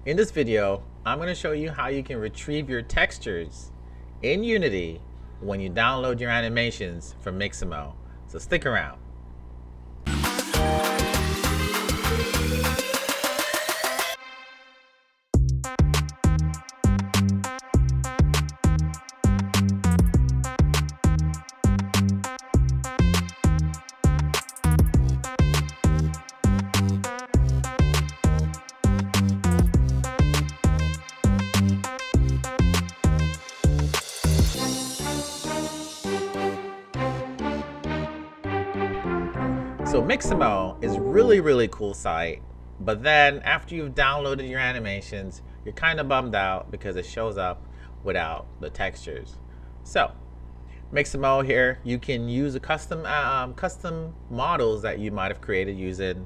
In this video, I'm going to show you how you can retrieve your textures in Unity when you download your animations from Mixamo. So stick around. So Mixamo is really cool site, but then after you've downloaded your animations, you're kind of bummed out because it shows up without the textures. So Mixamo here, you can use a custom models that you might have created using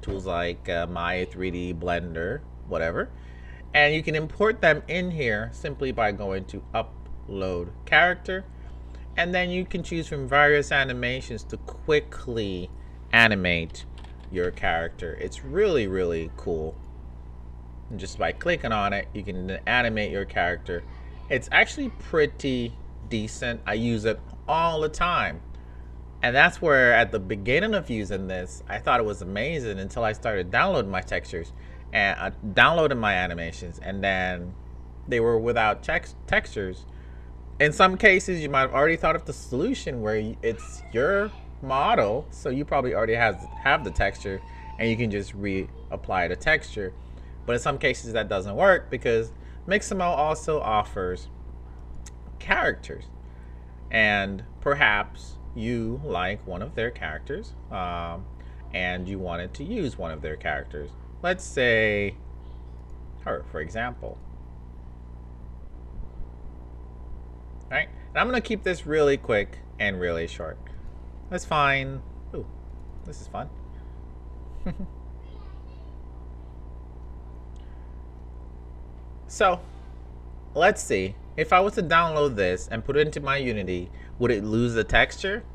tools like Maya 3D, Blender, whatever, and you can import them in here simply by going to upload character, and then you can choose from various animations to quickly animate your character. It's really cool. And just by clicking on it, you can animate your character. It's actually pretty decent. I use it all the time, and that's where at the beginning of using this, I thought it was amazing until I started downloading my textures and downloading my animations, and then they were without textures. In some cases, you might have already thought of the solution where it's your model, so you probably already have the texture and you can just reapply the texture. But in some cases that doesn't work because Mixamo also offers characters, and perhaps you like one of their characters and you wanted to use one of their characters. Let's say her, for example. All right, and I'm gonna keep this really quick and really short. Let's find, ooh, this is fun. So let's see, if I was to download this and put it into my Unity, would it lose the texture?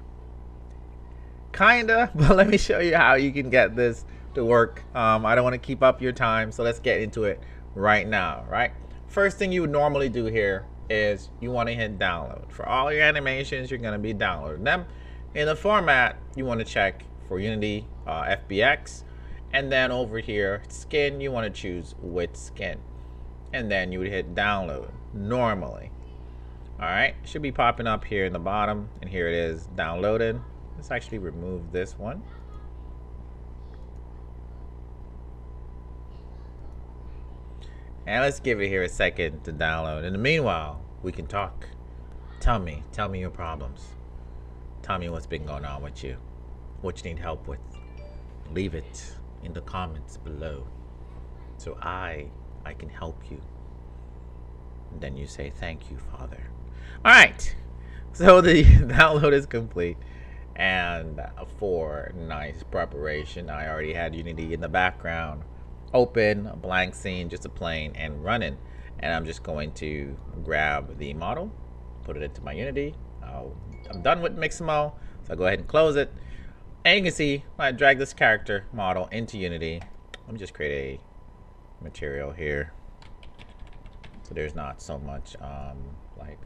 Kinda, but let me show you how you can get this to work. I don't want to keep up your time, so let's get into it right now. Right, first thing you would normally do here is you want to hit download. For all your animations, you're going to be downloading them. In the format, you want to check for Unity FBX, and then over here skin, you want to choose with skin, and then you would hit download normally. All right, it should be popping up here in the bottom, and here it is downloaded. Let's actually remove this one. And let's give it here a second to download. In the meanwhile, we can talk. Tell me your problems. Tell me what's been going on with you. What you need help with. Leave it in the comments below, so I can help you. And then you say, thank you, Father. All right, so the download is complete. And for nice preparation, I already had Unity in the background open, a blank scene, just a plane and running, and I'm just going to grab the model, put it into my Unity. I'm done with Mixamo, so I'll go ahead and close it, and you can see I drag this character model into Unity. Let me just create a material here so there's not so much like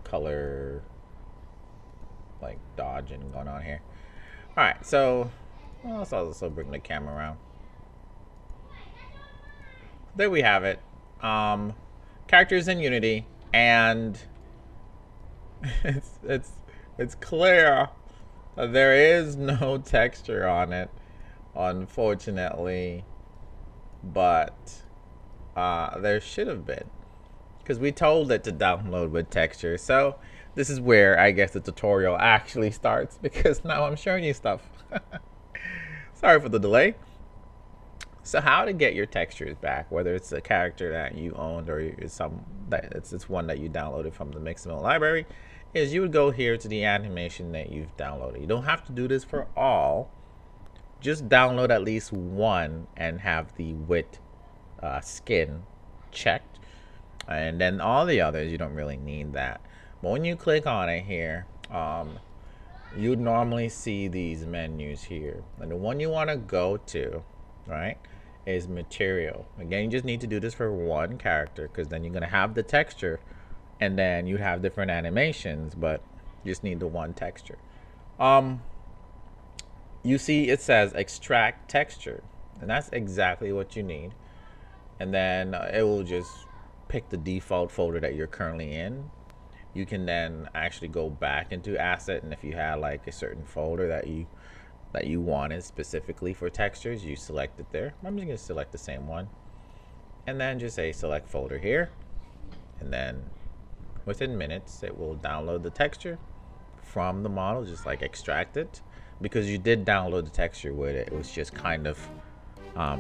color like dodging going on here. All right, so let's also bring the camera around. There we have it. Characters in Unity, and it's clear there is no texture on it, unfortunately, but there should have been, because we told it to download with texture. So this is where I guess the tutorial actually starts, because now I'm showing you stuff. Sorry for the delay. So how to get your textures back, whether it's a character that you owned or it's one that you downloaded from the Mixamo library, is you would go here to the animation that you've downloaded. You don't have to do this for all. Just download at least one and have the with skin checked, and then all the others you don't really need that. But when you click on it here, you'd normally see these menus here, and the one you want to go to, right, is material. Again, you just need to do this for one character, because then you're going to have the texture and then you have different animations, but you just need the one texture. You see it says extract texture, and that's exactly what you need. And then it will just pick the default folder that you're currently in. You can then actually go back into asset, and if you had like a certain folder that you wanted specifically for textures, you select it there. I'm just gonna select the same one, and then just say select folder here, and then within minutes it will download the texture from the model, just like extract it, because you did download the texture with it. It was just kind of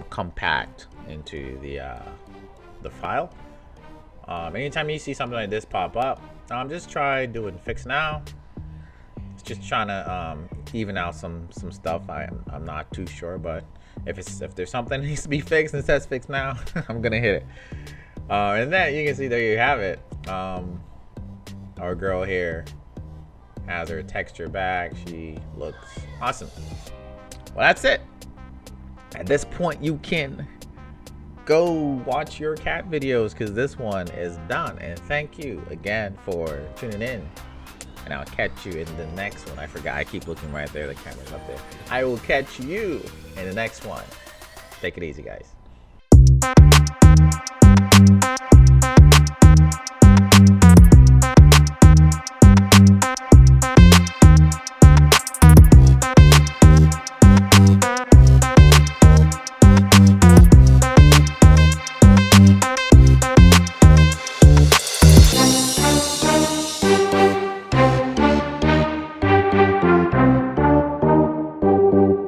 compact into the file. Anytime you see something like this pop up, just try doing fix now. It's just trying to even out some stuff. I'm not too sure, but if there's something that needs to be fixed and it says fix now, I'm gonna hit it. And then you can see there you have it. Our girl here has her texture back. She looks awesome. Well, that's it. At this point, you can go watch your cat videos, because this one is done. And thank you again for tuning in, and I'll catch you in the next one. I forgot, I keep looking right there, the camera's up there. I will catch you in the next one. Take it easy, guys.